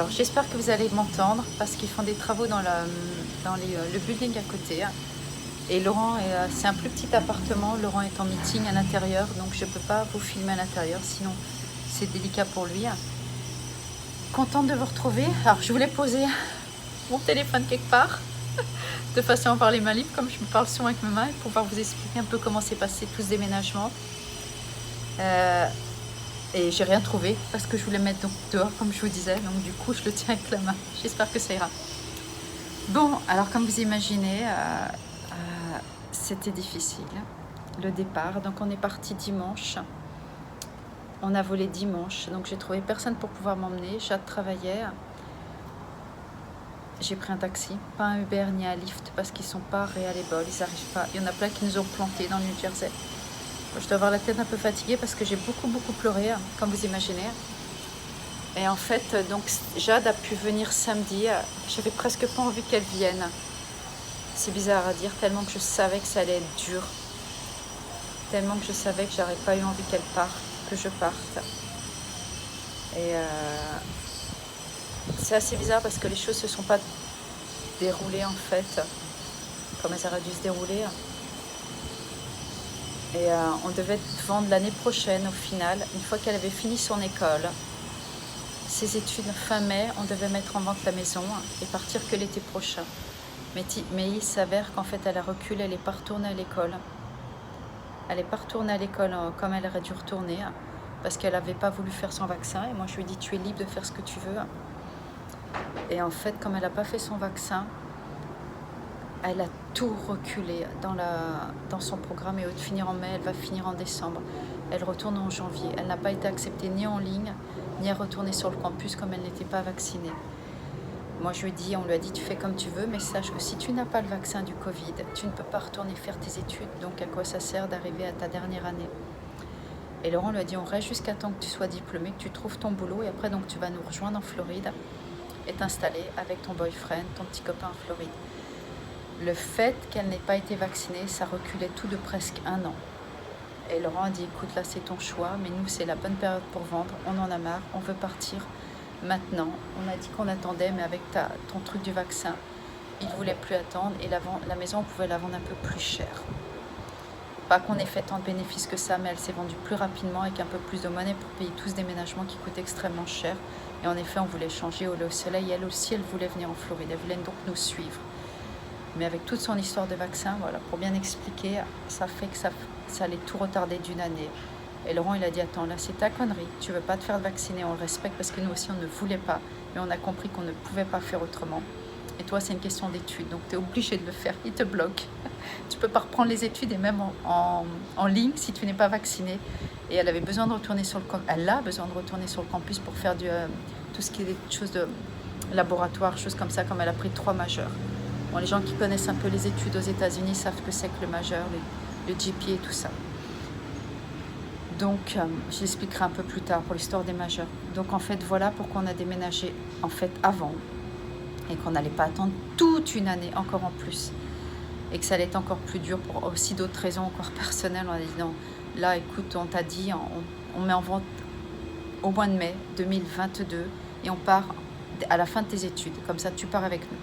Alors j'espère que vous allez m'entendre parce qu'ils font des travaux dans le building à côté. Et Laurent, c'est un plus petit appartement, Laurent est en meeting à l'intérieur, donc je ne peux pas vous filmer à l'intérieur, sinon c'est délicat pour lui. Contente de vous retrouver. Alors je voulais poser mon téléphone quelque part, de façon à avoir les mains libres, comme je me parle souvent avec mes mains, et pouvoir vous expliquer un peu comment s'est passé tout ce déménagement. Et j'ai rien trouvé parce que je voulais mettre donc dehors comme je vous disais, donc du coup je le tiens avec la main. J'espère que ça ira. Bon, alors comme vous imaginez, c'était difficile le départ. Donc on est parti dimanche, on a volé dimanche, donc j'ai trouvé personne pour pouvoir m'emmener. Jade travaillait, j'ai pris un taxi, pas un Uber ni un Lyft parce qu'ils sont pas réalisables, ils n'arrivent pas. Il y en a plein qui nous ont plantés dans le New Jersey. Je dois avoir la tête un peu fatiguée parce que j'ai beaucoup pleuré, comme vous imaginez. Et en fait, donc Jade a pu venir samedi. J'avais presque pas envie qu'elle vienne. C'est bizarre à dire, tellement que je savais que ça allait être dur. Tellement que je savais que j'aurais pas eu envie qu'elle parte, que je parte. Et c'est assez bizarre parce que les choses se sont pas déroulées en fait comme elles auraient dû se dérouler. Et on devait vendre l'année prochaine au final, une fois qu'elle avait fini son école. Ses études fin mai, on devait mettre en vente la maison et partir que l'été prochain. Mais il s'avère qu'en fait elle a reculé, elle n'est pas retournée à l'école. Elle n'est pas retournée à l'école comme elle aurait dû retourner parce qu'elle n'avait pas voulu faire son vaccin. Et moi je lui ai dit tu es libre de faire ce que tu veux. Et en fait comme elle n'a pas fait son vaccin, elle a tout reculé dans son programme et au lieu de finir en mai, elle va finir en décembre. Elle retourne en janvier. Elle n'a pas été acceptée ni en ligne, ni à retourner sur le campus comme elle n'était pas vaccinée. Moi, on lui a dit, tu fais comme tu veux, mais sache que si tu n'as pas le vaccin du Covid, tu ne peux pas retourner faire tes études. Donc, à quoi ça sert d'arriver à ta dernière année? Et Laurent lui a dit, on reste jusqu'à temps que tu sois diplômé, que tu trouves ton boulot, et après, donc, tu vas nous rejoindre en Floride et t'installer avec ton boyfriend, ton petit copain en Floride. Le fait qu'elle n'ait pas été vaccinée, ça reculait tout de presque 1 an. Et Laurent a dit, écoute, là c'est ton choix, mais nous c'est la bonne période pour vendre, on en a marre, on veut partir maintenant. On a dit qu'on attendait, mais avec ton truc du vaccin, il ne voulait plus attendre et la maison, on pouvait la vendre un peu plus cher. Pas qu'on ait fait tant de bénéfices que ça, mais elle s'est vendue plus rapidement avec un peu plus de monnaie pour payer tout ce déménagement qui coûte extrêmement cher. Et en effet, on voulait changer au soleil, et elle aussi, elle voulait venir en Floride, elle voulait donc nous suivre. Mais avec toute son histoire de vaccin, voilà, pour bien expliquer, ça fait que ça allait tout retarder d'une année. Et Laurent, il a dit, attends, là, c'est ta connerie. Tu veux pas te faire vacciner, on le respecte parce que nous aussi, on ne voulait pas. Mais on a compris qu'on ne pouvait pas faire autrement. Et toi, c'est une question d'études, donc tu es obligé de le faire. Il te bloque. Tu peux pas reprendre les études et même en ligne si tu n'es pas vacciné. Et elle avait besoin de retourner sur le campus. Elle a besoin de retourner sur le campus pour faire tout ce qui est des choses de laboratoire, choses comme ça, comme elle a pris 3 majeurs. Bon, les gens qui connaissent un peu les études aux États-Unis savent que c'est que le majeur, le GPA et tout ça. Donc, je l'expliquerai un peu plus tard pour l'histoire des majeurs. Donc, en fait, voilà pourquoi on a déménagé en fait avant et qu'on n'allait pas attendre toute une année encore en plus et que ça allait être encore plus dur pour aussi d'autres raisons encore personnelles. On a dit non, là, écoute, on t'a dit, on met en vente au mois de mai 2022 et on part à la fin de tes études. Comme ça, tu pars avec nous.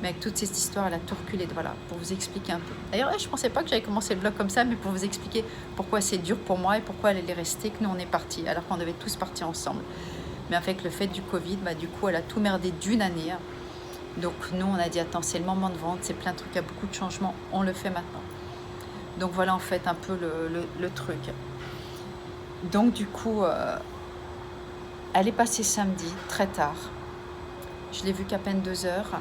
Mais avec toute cette histoire, elle a tout reculé, voilà, pour vous expliquer un peu. D'ailleurs, je ne pensais pas que j'allais commencer le vlog comme ça, mais pour vous expliquer pourquoi c'est dur pour moi et pourquoi elle est restée, que nous on est partis, alors qu'on devait tous partir ensemble. Mais avec le fait du Covid, du coup, elle a tout merdé d'une année. Donc nous, on a dit, attends, c'est le moment de vendre, c'est plein de trucs, il y a beaucoup de changements, on le fait maintenant. Donc voilà, en fait, un peu le truc. Donc du coup, elle est passée samedi, très tard. Je l'ai vue qu'à peine 2 heures.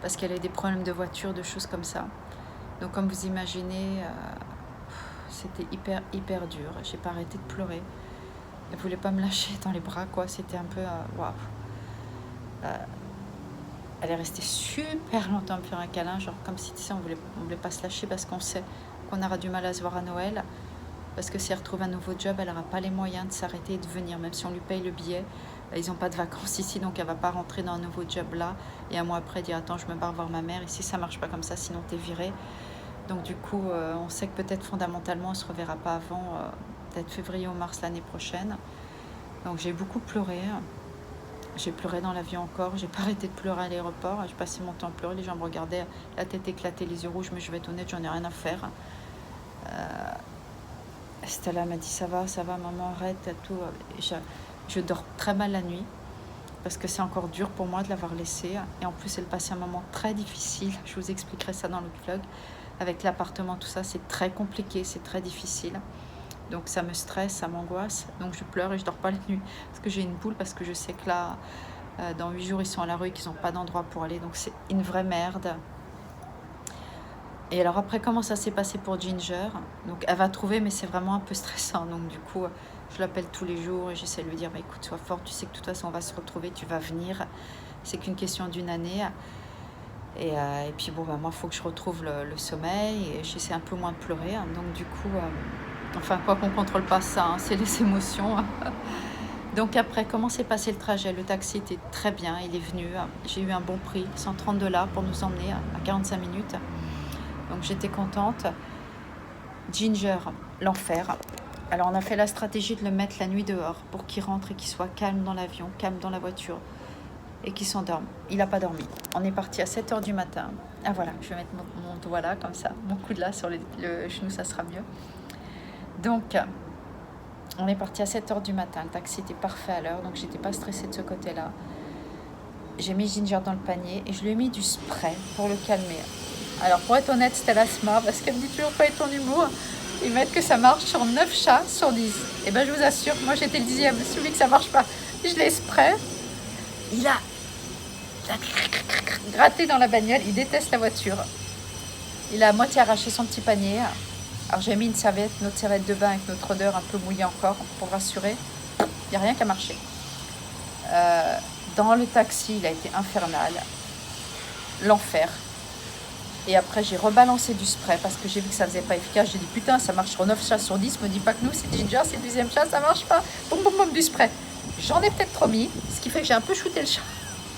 Parce qu'elle a eu des problèmes de voiture, de choses comme ça. Donc comme vous imaginez, c'était hyper dur. J'ai pas arrêté de pleurer. Elle voulait pas me lâcher dans les bras, quoi. C'était un peu waouh. Elle est restée super longtemps à me faire un câlin, genre comme si tu sais, on voulait pas se lâcher parce qu'on sait qu'on aura du mal à se voir à Noël. Parce que si elle retrouve un nouveau job, elle n'aura pas les moyens de s'arrêter et de venir, même si on lui paye le billet. Ils n'ont pas de vacances ici, donc elle ne va pas rentrer dans un nouveau job là. Et un mois après, dire attends, je me barre voir ma mère. Ici, ça ne marche pas comme ça, sinon tu es viré. Donc du coup, on sait que peut-être fondamentalement, on ne se reverra pas avant peut-être février ou mars l'année prochaine. Donc j'ai beaucoup pleuré. J'ai pleuré dans l'avion encore, j'ai pas arrêté de pleurer à l'aéroport, je passais mon temps à pleurer, les gens me regardaient, la tête éclatée, les yeux rouges, mais je vais être honnête, j'en ai rien à faire. Stella m'a dit ça va maman, arrête, tout. Je dors très mal la nuit, parce que c'est encore dur pour moi de l'avoir laissée, et en plus elle passait un moment très difficile, je vous expliquerai ça dans le vlog, avec l'appartement, tout ça, c'est très compliqué, c'est très difficile. Donc ça me stresse, ça m'angoisse. Donc je pleure et je dors pas la nuit. Parce que j'ai une boule, parce que je sais que là, dans 8 jours, ils sont à la rue et qu'ils n'ont pas d'endroit pour aller. Donc c'est une vraie merde. Et alors après, comment ça s'est passé pour Ginger? Donc elle va trouver, mais c'est vraiment un peu stressant. Donc du coup, je l'appelle tous les jours et j'essaie de lui dire, bah, écoute, sois forte, tu sais que de toute façon, on va se retrouver, tu vas venir. C'est qu'une question d'une année. Et puis bon, bah, moi, il faut que je retrouve le sommeil. Et j'essaie un peu moins de pleurer. Hein. Donc du coup... Enfin, quoi qu'on ne contrôle pas ça, hein, c'est les émotions. Donc après, comment s'est passé le trajet? Le taxi était très bien, il est venu. J'ai eu un bon prix, 130 $ pour nous emmener à 45 minutes. Donc j'étais contente. Ginger, l'enfer. Alors on a fait la stratégie de le mettre la nuit dehors pour qu'il rentre et qu'il soit calme dans l'avion, calme dans la voiture et qu'il s'endorme. Il n'a pas dormi. On est parti à 7 h du matin. Ah voilà, je vais mettre mon doigt là, comme ça. Mon coude là sur le genou, ça sera mieux. Donc, on est parti à 7 h du matin. Le taxi était parfait à l'heure, donc j'étais pas stressée de ce côté-là. J'ai mis Ginger dans le panier et je lui ai mis du spray pour le calmer. Alors, pour être honnête, c'était l'asthma, parce qu'elle me dit toujours pas ton humour. Ils mettent que ça marche sur 9 chats sur 10. Et ben, je vous assure, moi j'étais le 10e, celui que ça marche pas. Je l'ai spray. Il a gratté dans la bagnole, il déteste la voiture. Il a à moitié arraché son petit panier. Alors j'ai mis une serviette, notre serviette de bain avec notre odeur un peu mouillée encore pour rassurer. Il n'y a rien qu'à marcher. Dans le taxi, il a été infernal. L'enfer. Et après, j'ai rebalancé du spray parce que j'ai vu que ça faisait pas efficace. J'ai dit putain, ça marche sur 9 chats sur 10. Me dis pas que nous, c'est Ginger, c'est le 10e chat, ça marche pas. Boum, boum, boum, du spray. J'en ai peut-être trop mis, ce qui fait que j'ai un peu shooté le chat.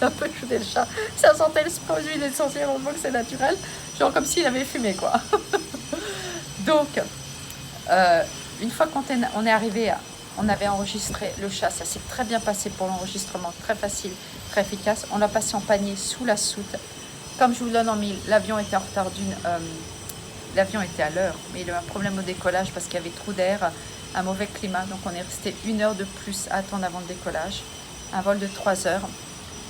Un peu shooté le chat. Ça sentait le spray aux huiles essentielles, on voit que c'est naturel. Genre comme s'il avait fumé, quoi. Donc, une fois qu'on est arrivé, on avait enregistré le chat, ça s'est très bien passé pour l'enregistrement, très facile, très efficace. On l'a passé en panier sous la soute. Comme je vous le donne en mille, l'avion était en retard l'avion était à l'heure, mais il y a eu un problème au décollage parce qu'il y avait trop d'air, un mauvais climat. Donc on est resté 1 heure de plus à attendre avant le décollage. Un vol de 3 heures.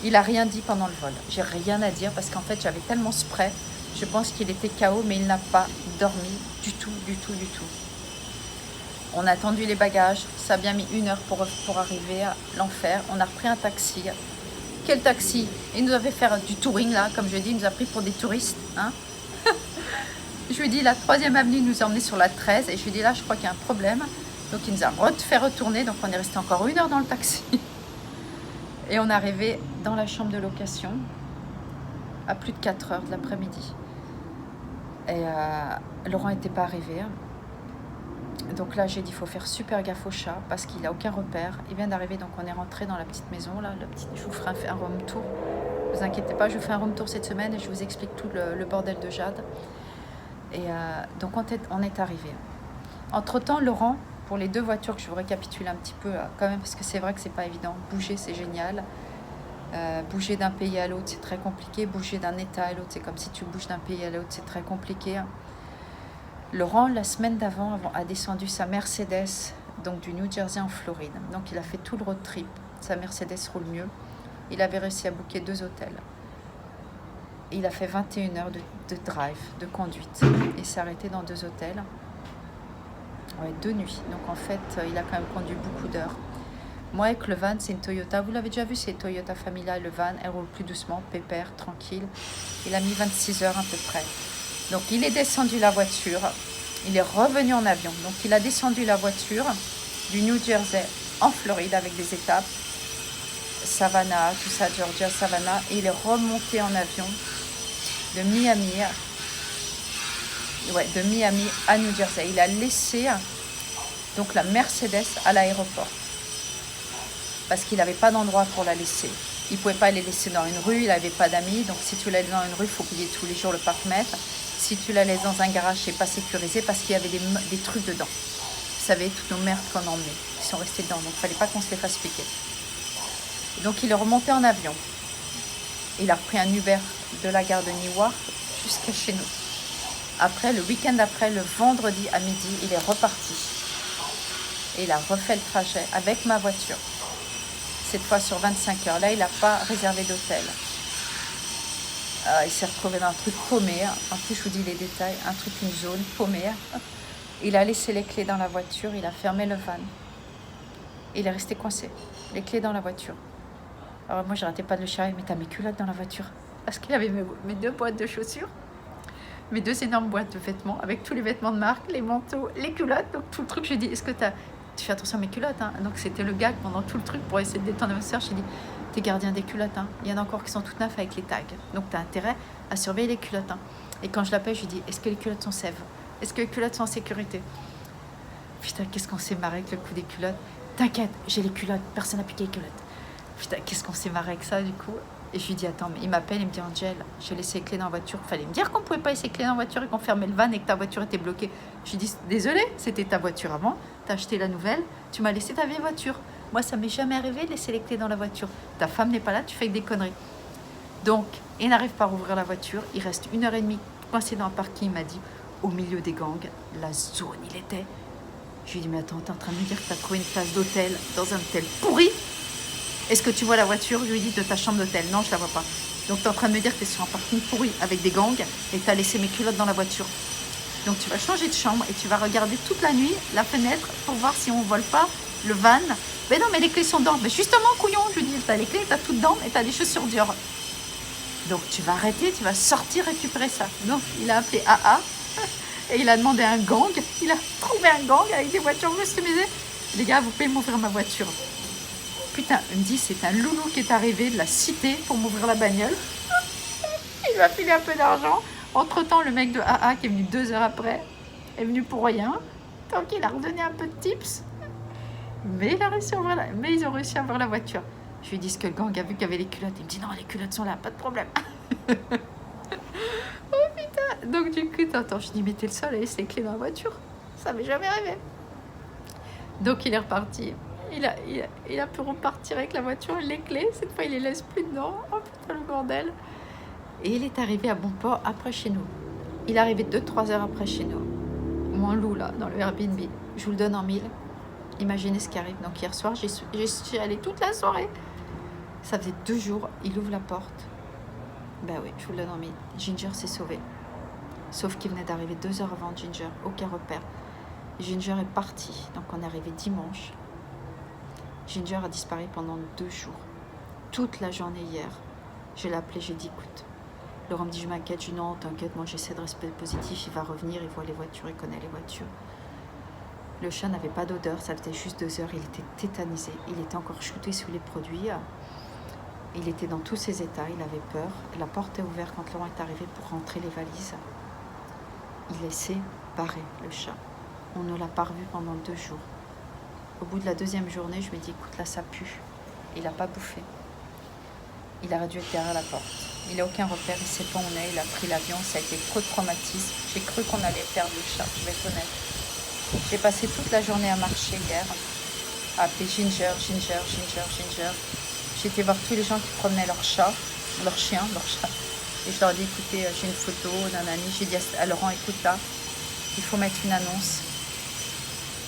Il n'a rien dit pendant le vol. J'ai rien à dire parce qu'en fait, j'avais tellement spray. Je pense qu'il était KO, mais il n'a pas dormi du tout, du tout, du tout. On a attendu les bagages. Ça a bien mis 1 heure pour arriver à l'enfer. On a repris un taxi. Quel taxi? Il nous avait fait du touring, là, comme je l'ai dit. Il nous a pris pour des touristes. Hein. Je lui ai dit, la 3e avenue nous a emmenés sur la 13. Et je lui ai dit, là, je crois qu'il y a un problème. Donc, il nous a fait retourner. Donc, on est resté encore 1 heure dans le taxi. Et on est arrivé dans la chambre de location à plus de 4 heures de l'après-midi. Et Laurent n'était pas arrivé. Donc là, j'ai dit, il faut faire super gaffe au chat parce qu'il n'a aucun repère. Il vient d'arriver, donc on est rentré dans la petite maison. Là, je vous ferai un room tour. Ne vous inquiétez pas, je vous fais un room tour cette semaine et je vous explique tout le bordel de Jade. Et donc on est arrivé. Entre-temps, Laurent, pour les 2 voitures que je vous récapitule un petit peu quand même, parce que c'est vrai que c'est pas évident. Bouger, c'est génial. Bouger d'un pays à l'autre, c'est très compliqué. Bouger d'un état à l'autre, c'est comme si tu bouges d'un pays à l'autre, c'est très compliqué. Laurent, la semaine d'avant, a descendu sa Mercedes, donc du New Jersey en Floride. Donc il a fait tout le road trip. Sa Mercedes roule mieux. Il avait réussi à booker 2 hôtels. Et il a fait 21 heures de drive, de conduite. Et s'est arrêté dans 2 hôtels. Ouais, 2 nuits. Donc en fait, il a quand même conduit beaucoup d'heures. Moi, avec le van, c'est une Toyota. Vous l'avez déjà vu, c'est Toyota Familia. Le van, elle roule plus doucement, pépère, tranquille. Il a mis 26 heures à peu près. Donc, il est descendu la voiture. Il est revenu en avion. Donc, il a descendu la voiture du New Jersey en Floride avec des étapes. Savannah, tout ça, Georgia, Savannah. Et il est remonté en avion de Miami à New Jersey. Il a laissé donc la Mercedes à l'aéroport. Parce qu'il n'avait pas d'endroit pour la laisser. Il ne pouvait pas les laisser dans une rue, il n'avait pas d'amis. Donc, si tu la laisses dans une rue, il faut payer tous les jours le parc-mètre. Si tu la laisses dans un garage, c'est pas sécurisé parce qu'il y avait des trucs dedans. Vous savez, toutes nos merdes qu'on emmenait, qui sont restées dedans. Donc, il ne fallait pas qu'on se les fasse piquer. Donc il est remonté en avion. Il a repris un Uber de la gare de Newark jusqu'à chez nous. Après, le week-end après, le vendredi à midi, il est reparti. Et il a refait le trajet avec ma voiture. Cette fois sur 25 heures. Là, il n'a pas réservé d'hôtel. Il s'est retrouvé dans un truc paumé. En plus, je vous dis les détails. Un truc, une zone paumée. Il a laissé les clés dans la voiture. Il a fermé le van. Il est resté coincé. Les clés dans la voiture. Alors moi, j'arrêtais pas de le charrier. Mais t'as mes culottes dans la voiture. Parce qu'il avait mes 2 boîtes de chaussures. Mes 2 énormes boîtes de vêtements. Avec tous les vêtements de marque, les manteaux, les culottes. Donc tout le truc, je lui ai dit, est-ce que tu fais attention à mes culottes, hein. Donc c'était le gag pendant tout le truc pour essayer de détendre ma soeur. J'ai dit, t'es gardien des culottes, hein. Il y en a encore qui sont toutes neuves avec les tags. Donc t'as intérêt à surveiller les culottes, hein. Et quand je l'appelle, je lui dis, est-ce que les culottes sont safe? Est-ce que les culottes sont en sécurité? Putain, qu'est-ce qu'on s'est marré avec le coup des culottes. T'inquiète, j'ai les culottes, personne n'a piqué les culottes. Putain, qu'est-ce qu'on s'est marré avec ça du coup. Et je lui dis, attends, mais il m'appelle, il me dit, Angel, j'ai laissé les clés dans la voiture. Il fallait me dire qu'on pouvait pas laisser les clés dans la voiture et qu'on fermait le van et que ta voiture était bloquée. Je lui dis, désolé, c'était ta voiture avant, t'as acheté la nouvelle, tu m'as laissé ta vieille voiture. Moi, ça m'est jamais arrivé de laisser les clés dans la voiture. Ta femme n'est pas là, tu fais que des conneries. Donc, il n'arrive pas à rouvrir la voiture. Il reste 1h30 coincé dans un parking, il m'a dit, au milieu des gangs, la zone, il était. Je lui ai dit, mais attends, t'es en train de me dire que t'as trouvé une place d'hôtel dans un hôtel pourri? Est-ce que tu vois la voiture? Je lui ai dit, de ta chambre d'hôtel. Non, je la vois pas. Donc, tu es en train de me dire que tu es sur un parking pourri avec des gangs et tu as laissé mes culottes dans la voiture. Donc, tu vas changer de chambre et tu vas regarder toute la nuit la fenêtre pour voir si on ne vole pas le van. Mais non, mais les clés sont dedans. Mais justement, couillon, je lui dis, tu as les clés, tu as tout dedans et tu as des chaussures Dior. Donc, tu vas arrêter, tu vas sortir récupérer ça. Donc, il a appelé AA et il a demandé un gang. Il a trouvé un gang avec des voitures customisées. Les gars, vous pouvez m'ouvrir ma voiture. Putain, il me dit, c'est un loulou qui est arrivé de la cité pour m'ouvrir la bagnole. Il m'a filé un peu d'argent. Entre-temps, le mec de AA, qui est venu 2 heures après, est venu pour rien. Donc, il a redonné un peu de tips. Mais, ils ont réussi à ouvrir la voiture. Je lui ai dit, ce que le gang a vu qu'il y avait les culottes. Il me dit, non, les culottes sont là, pas de problème. Oh putain. Donc, du coup, attends, je dis, mais t'es le seul à laisser les clés dans la voiture. Ça m'est jamais arrivé. Donc, il est reparti. Il a pu repartir avec la voiture et les clés. Cette fois, il les laisse plus dedans. Oh putain, le bordel. Et il est arrivé à bon port après chez nous. Il est arrivé 2-3 heures après chez nous. Mon loup, là, dans le Airbnb. Je vous le donne en 1000. Imaginez ce qui arrive. Donc, hier soir, j'y suis allée toute la soirée. Ça faisait 2 jours. Il ouvre la porte. Ben oui, je vous le donne en 1000. Ginger s'est sauvé. Sauf qu'il venait d'arriver 2 heures avant Ginger. Aucun repère. Ginger est parti. Donc, on est arrivé dimanche. Ginger a disparu pendant 2 jours. Toute la journée hier. Je l'ai appelé, j'ai dit, écoute. Laurent me dit, je m'inquiète. Je dis, non, t'inquiète, moi j'essaie de rester positif. Il va revenir, il voit les voitures, il connaît les voitures. Le chat n'avait pas d'odeur, ça faisait juste 2 heures. Il était tétanisé. Il était encore shooté sous les produits. Il était dans tous ses états, il avait peur. La porte est ouverte quand Laurent est arrivé pour rentrer les valises. Il s'est barré, le chat. On ne l'a pas revu pendant 2 jours. Au bout de la 2e journée, je lui ai dit, écoute, là, ça pue. Il n'a pas bouffé. Il aurait dû être derrière la porte. Il n'a aucun repère, il ne sait pas où on est. Il a pris l'avion, ça a été trop de traumatisme. J'ai cru qu'on allait perdre le chat, je vais être honnête. J'ai passé toute la journée à marcher hier, à appeler Ginger. J'ai été voir tous les gens qui promenaient leur chat, leur chien, leur chat. Et je leur ai dit, écoutez, j'ai une photo d'un ami. J'ai dit à Laurent, écoute là, il faut mettre une annonce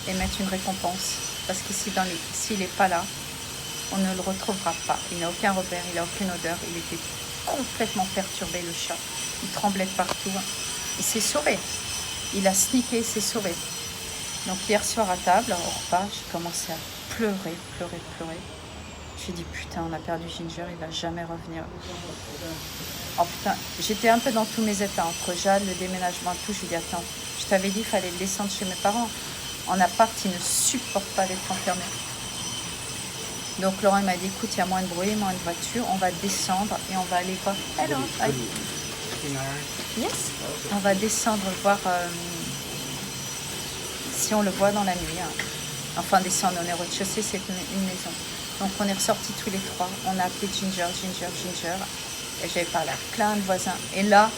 et mettre une récompense. Parce qu'ici, s'il n'est pas là, on ne le retrouvera pas. Il n'a aucun repère, il n'a aucune odeur. Il était complètement perturbé, le chat. Il tremblait de partout. Il s'est sauvé. Il a sneaké, il s'est sauvé. Donc hier soir à table, au repas, j'ai commencé à pleurer. J'ai dit, putain, on a perdu Ginger, il ne va jamais revenir. Oh putain, j'étais un peu dans tous mes états, entre Jade, le déménagement, tout. Je lui ai dit, attends, je t'avais dit qu'il fallait le descendre chez mes parents. En appart, il ne supporte pas d'être enfermé. Donc Laurent m'a dit, écoute, il y a moins de bruit, moins de voitures, on va descendre et on va aller voir. Hello, yes. On va descendre voir si on le voit dans la nuit. Enfin, descendre, on est au rez-de-chaussée, c'est une maison. Donc on est ressortis tous les 3. On a appelé Ginger. Et j'avais parlé à plein de voisins. Et là,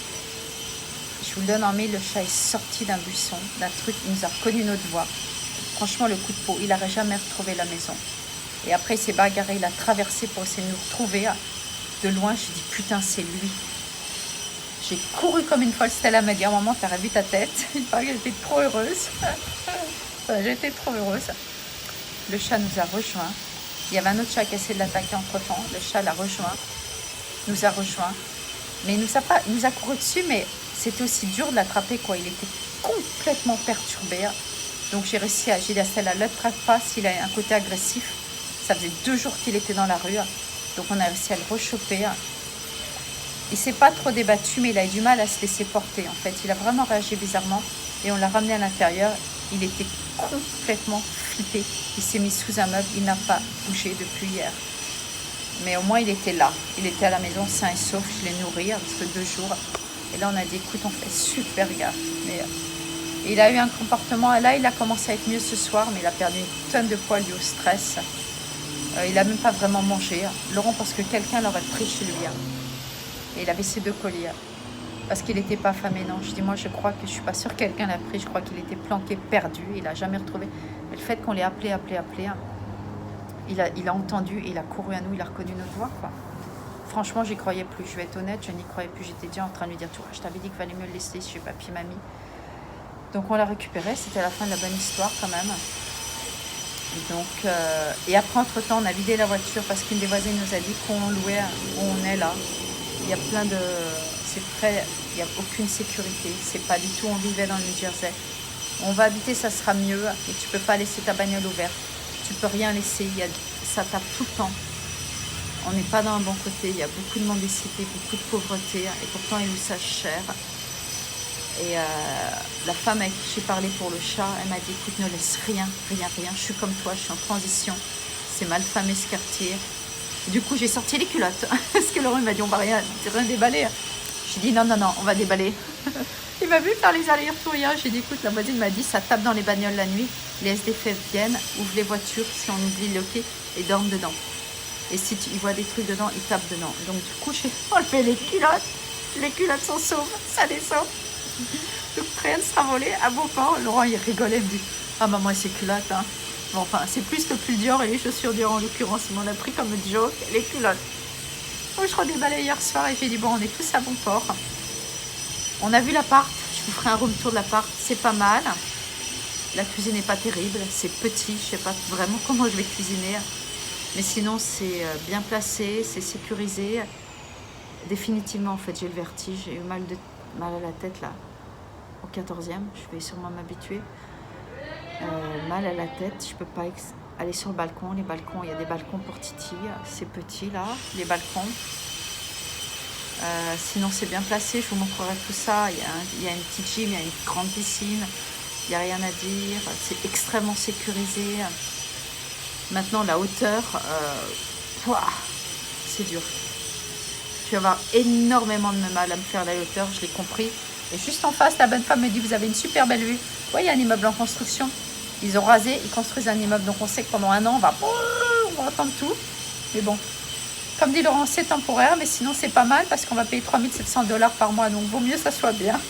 je vous le donne en 1000, le chat est sorti d'un buisson, d'un truc, il nous a reconnu notre voix. Franchement, le coup de peau, il n'aurait jamais retrouvé la maison. Et après, il s'est bagarré, il a traversé pour essayer de nous retrouver. De loin, j'ai dit, putain, c'est lui. J'ai couru comme une folle. Stella m'a dit, à un moment, t'aurais vu ta tête. Il paraît qu'elle était trop heureuse. J'étais trop heureuse. Le chat nous a rejoints. Il y avait un autre chat qui essayait de l'attaquer entre-temps. Le chat l'a rejoint, nous a rejoints. Mais il nous a couru dessus, mais c'était aussi dur de l'attraper, quoi. Il était complètement perturbé. Donc j'ai réussi à... J'ai dit à Stella, ne l'attrape pas s'il a un côté agressif. Ça faisait 2 jours qu'il était dans la rue. Donc on a réussi à le rechoper. Il ne s'est pas trop débattu, mais il a eu du mal à se laisser porter, en fait. Il a vraiment réagi bizarrement. Et on l'a ramené à l'intérieur. Il était complètement flippé. Il s'est mis sous un meuble. Il n'a pas bougé depuis hier. Mais au moins, il était là. Il était à la maison sain et sauf. Je l'ai nourri, parce que 2 jours. Et là, on a dit, écoute, on fait super gaffe. Mais il a eu un comportement... Là, il a commencé à être mieux ce soir, mais il a perdu une tonne de poids dû au stress. Il n'a même pas vraiment mangé. Laurent, parce que quelqu'un l'aurait pris chez lui. Et il avait ses 2 colis. Parce qu'il n'était pas affamé. Non, je dis, moi, je crois que je ne suis pas sûre que quelqu'un l'a pris. Je crois qu'il était planqué, perdu. Il n'a jamais retrouvé. Mais le fait qu'on l'ait appelé, il a entendu et il a couru à nous. Il a reconnu notre voix, quoi. Franchement, j'y croyais plus. Je vais être honnête, je n'y croyais plus. J'étais déjà en train de lui dire, tu vois, je t'avais dit qu'il fallait mieux le laisser chez papy, mamie. Donc, on l'a récupéré. C'était la fin de la bonne histoire, quand même. Donc, et après, entre-temps, on a vidé la voiture parce qu'une des voisines nous a dit qu'on louait où on est là. Il y a plein de... il n'y a aucune sécurité. C'est pas du tout... On vivait dans le New Jersey. On va habiter, ça sera mieux. Et tu peux pas laisser ta bagnole ouverte. Tu peux rien laisser. Ça tape tout le temps. On n'est pas dans un bon côté. Il y a beaucoup de mendicité, beaucoup de pauvreté. Et pourtant, ils nous sachent cher. Et la femme avec qui j'ai parlé pour le chat, elle m'a dit, écoute, ne laisse rien. Je suis comme toi, je suis en transition. C'est mal famé ce quartier. Du coup, j'ai sorti les culottes. Parce que Laurent m'a dit, on va rien déballer. J'ai dit, non, on va déballer. Il m'a vu faire les allers-retours hier. J'ai dit, écoute, la voisine m'a dit, ça tape dans les bagnoles la nuit. Les SDF viennent, ouvrent les voitures, si on oublie le loquet, et dorment dedans. Et si ils voient des trucs dedans, ils tapent dedans. Donc du coup, j'ai enlevé les culottes. Les culottes sont sauves, ça descend. Donc rien ne sera volé à beau port. Laurent, il rigolait, il me dit, ah maman, et ses culottes, hein. Bon, enfin, c'est plus le pull Dior et les chaussures Dior en l'occurrence. Il m'en a pris comme joke, les culottes. Donc, je redéballais hier soir et j'ai dit, bon, on est tous à bon port. On a vu l'appart. Je vous ferai un room tour de l'appart. C'est pas mal. La cuisine n'est pas terrible. C'est petit. Je sais pas vraiment comment je vais cuisiner. Mais sinon, c'est bien placé. C'est sécurisé. Définitivement, en fait, j'ai le vertige. J'ai eu mal à la tête, là. Au 14e. Je vais sûrement m'habituer. Mal à la tête, je peux pas aller sur le balcon. Les balcons, il y a des balcons pour Titi, c'est petit là, les balcons. Sinon c'est bien placé, je vous montrerai tout ça. Il y a une petite gym, il y a une grande piscine, il n'y a rien à dire, c'est extrêmement sécurisé. Maintenant la hauteur, c'est dur. Je vais avoir énormément de mal à me faire la hauteur, je l'ai compris. Et juste en face, la bonne femme me dit, vous avez une super belle vue. Oui, il y a un immeuble en construction. Ils ont rasé, ils construisent un immeuble. Donc on sait que pendant 1 an, on va entendre tout. Mais bon, comme dit Laurent, c'est temporaire. Mais sinon, c'est pas mal parce qu'on va payer 3 700 $ par mois. Donc vaut mieux que ça soit bien.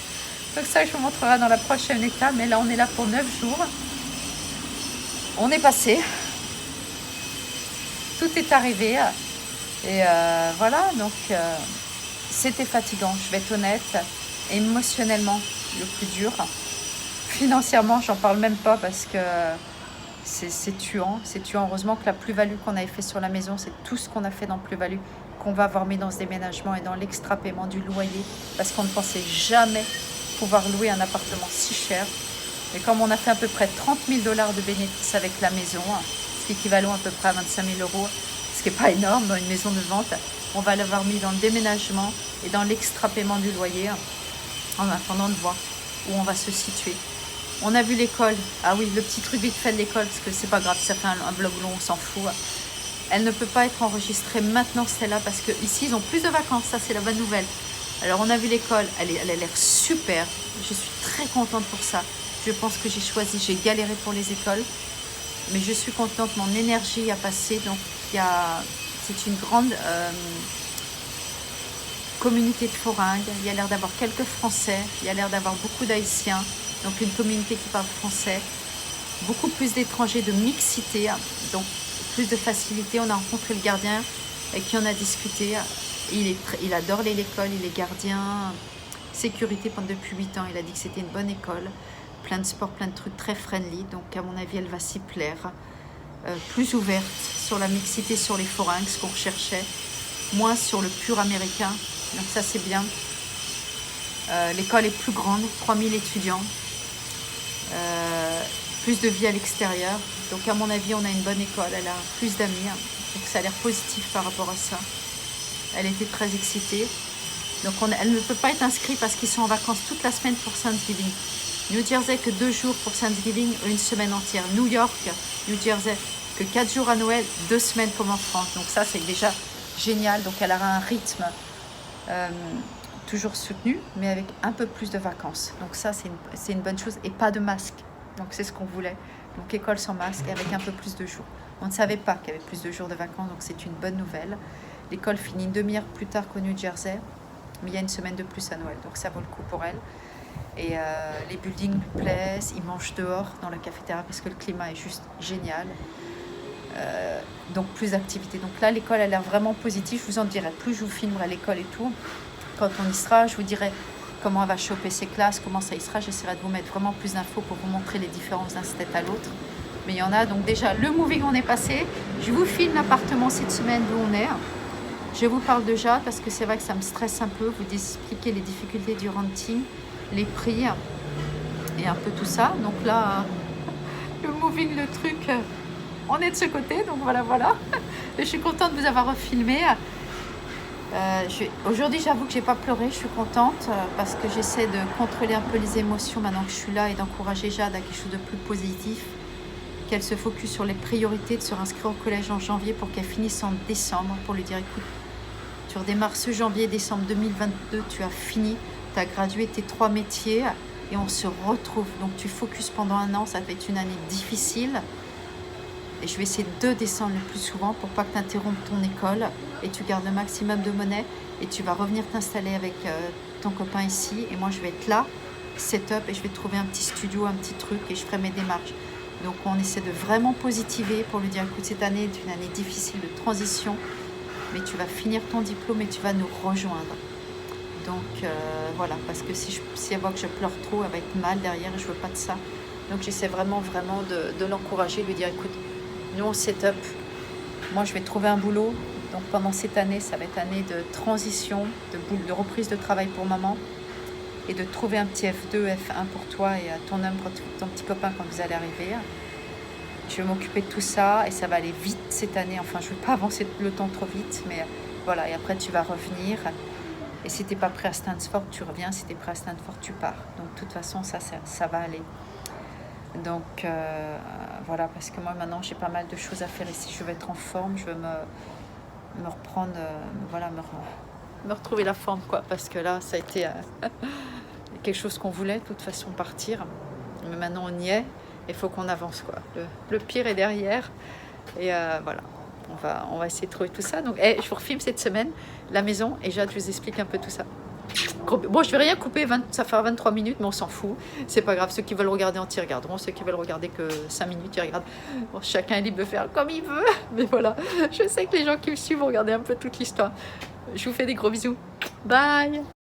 Donc ça, je vous montrerai dans la prochaine étape. Mais là, on est là pour 9 jours. On est passé. Tout est arrivé. Et voilà, donc c'était fatigant, je vais être honnête. Émotionnellement, le plus dur. Financièrement, j'en parle même pas parce que c'est tuant. C'est tuant. Heureusement que la plus-value qu'on avait fait sur la maison, c'est tout ce qu'on a fait dans plus-value, qu'on va avoir mis dans ce déménagement et dans l'extra-paiement du loyer. Parce qu'on ne pensait jamais pouvoir louer un appartement si cher. Et comme on a fait à peu près 30 000 $ de bénéfices avec la maison, ce qui équivaut à peu près à 25 000 €, ce qui n'est pas énorme dans une maison de vente, on va l'avoir mis dans le déménagement et dans l'extra-paiement du loyer en attendant de voir où on va se situer. On a vu l'école. Ah oui, le petit truc vite fait de l'école, parce que c'est pas grave, ça fait un blog long, on s'en fout. Elle ne peut pas être enregistrée maintenant, celle-là, parce qu'ici, ils ont plus de vacances. Ça, c'est la bonne nouvelle. Alors, on a vu l'école. Elle a l'air super. Je suis très contente pour ça. Je pense que j'ai galéré pour les écoles. Mais je suis contente, mon énergie a passé. Donc, c'est une grande communauté de foringues. Il y a l'air d'avoir quelques Français. Il y a l'air d'avoir beaucoup d'Haïtiens. Donc, une communauté qui parle français. beaucoup plus d'étrangers, de mixité, donc plus de facilité. On a rencontré le gardien avec qui on a discuté. Il adore l'école, il est gardien sécurité depuis 8 ans. Il a dit que c'était une bonne école, plein de sports, plein de trucs, très friendly. Donc à mon avis, elle va s'y plaire. Plus ouverte sur la mixité, sur les forains, ce qu'on recherchait, moins sur le pur américain. Donc ça, c'est bien. L'école est plus grande, 3000 étudiants. Plus de vie à l'extérieur. Donc à mon avis, on a une bonne école. Elle a plus d'amis. Donc ça a l'air positif par rapport à ça. Elle était très excitée. Donc elle ne peut pas être inscrite parce qu'ils sont en vacances toute la semaine pour Thanksgiving. New Jersey que 2 jours pour Thanksgiving, une semaine entière. New York, New Jersey que 4 jours à Noël, 2 semaines comme en France. Donc ça, c'est déjà génial. Donc elle aura un rythme toujours soutenu, mais avec un peu plus de vacances. Donc ça, c'est une bonne chose. Et pas de masque. Donc c'est ce qu'on voulait. Donc école sans masque et avec un peu plus de jours. On ne savait pas qu'il y avait plus de jours de vacances, donc c'est une bonne nouvelle. L'école finit une demi-heure plus tard qu'au New Jersey, mais il y a une semaine de plus à Noël, donc ça vaut le coup pour elle. Et les buildings lui plaisent, ils mangent dehors dans la cafétéria parce que le climat est juste génial. Donc plus d'activités. Donc là, l'école a l'air vraiment positive. Je vous en dirai plus, je vous filmerai l'école et tout. Quand on y sera, je vous dirai comment elle va choper ses classes, comment ça y sera. J'essaierai de vous mettre vraiment plus d'infos pour vous montrer les différences d'un stade à l'autre. Mais il y en a. Donc déjà, le moving, on est passé. Je vous filme l'appartement cette semaine d'où on est. Je vous parle de Jade parce que c'est vrai que ça me stresse un peu. Vous expliquer les difficultés du renting, les prix et un peu tout ça. Donc là, le moving, le truc, on est de ce côté. Donc voilà. Et je suis contente de vous avoir refilmé. Aujourd'hui, j'avoue que j'ai pas pleuré, je suis contente parce que j'essaie de contrôler un peu les émotions maintenant que je suis là et d'encourager Jade à quelque chose de plus positif, qu'elle se focus sur les priorités, de se réinscrire au collège en janvier pour qu'elle finisse en décembre, pour lui dire écoute, tu redémarres ce janvier-décembre 2022, tu as fini, tu as gradué tes 3 métiers et on se retrouve. Donc tu focuses pendant 1 an, ça va être une année difficile. Et je vais essayer de descendre le plus souvent pour pas que tu interrompes ton école et tu gardes le maximum de monnaie et tu vas revenir t'installer avec ton copain ici et moi je vais être là, setup, et je vais trouver un petit studio, un petit truc et je ferai mes démarches. Donc on essaie de vraiment positiver pour lui dire écoute, cette année est une année difficile de transition, mais tu vas finir ton diplôme et tu vas nous rejoindre. Donc voilà, parce que si elle voit que je pleure trop, elle va être mal derrière et je veux pas de ça. Donc j'essaie vraiment de l'encourager, de lui dire écoute, nous on set-up, moi je vais trouver un boulot, donc pendant cette année, ça va être année de transition, de reprise de travail pour maman, et de trouver un petit F2, F1 pour toi et à ton petit copain quand vous allez arriver. Je vais m'occuper de tout ça et ça va aller vite cette année, enfin je ne vais pas avancer le temps trop vite, mais voilà, et après tu vas revenir, et si tu n'es pas prêt à Stanford, tu reviens, si tu es prêt à Stanford, tu pars. Donc de toute façon, ça va aller. Donc voilà, parce que moi maintenant j'ai pas mal de choses à faire ici, je vais être en forme, je vais me reprendre, me retrouver la forme quoi, parce que là ça a été quelque chose qu'on voulait de toute façon partir, mais maintenant on y est, il faut qu'on avance quoi, le pire est derrière et voilà, on va essayer de trouver tout ça. Donc je vous refilme cette semaine la maison et Jade, je vous explique un peu tout ça. Bon, je vais rien couper, ça fera 23 minutes, mais on s'en fout. C'est pas grave, ceux qui veulent regarder entier regarderont, ceux qui veulent regarder que 5 minutes, ils regardent. Bon, chacun est libre de faire comme il veut, mais voilà. Je sais que les gens qui me suivent vont regarder un peu toute l'histoire. Je vous fais des gros bisous. Bye!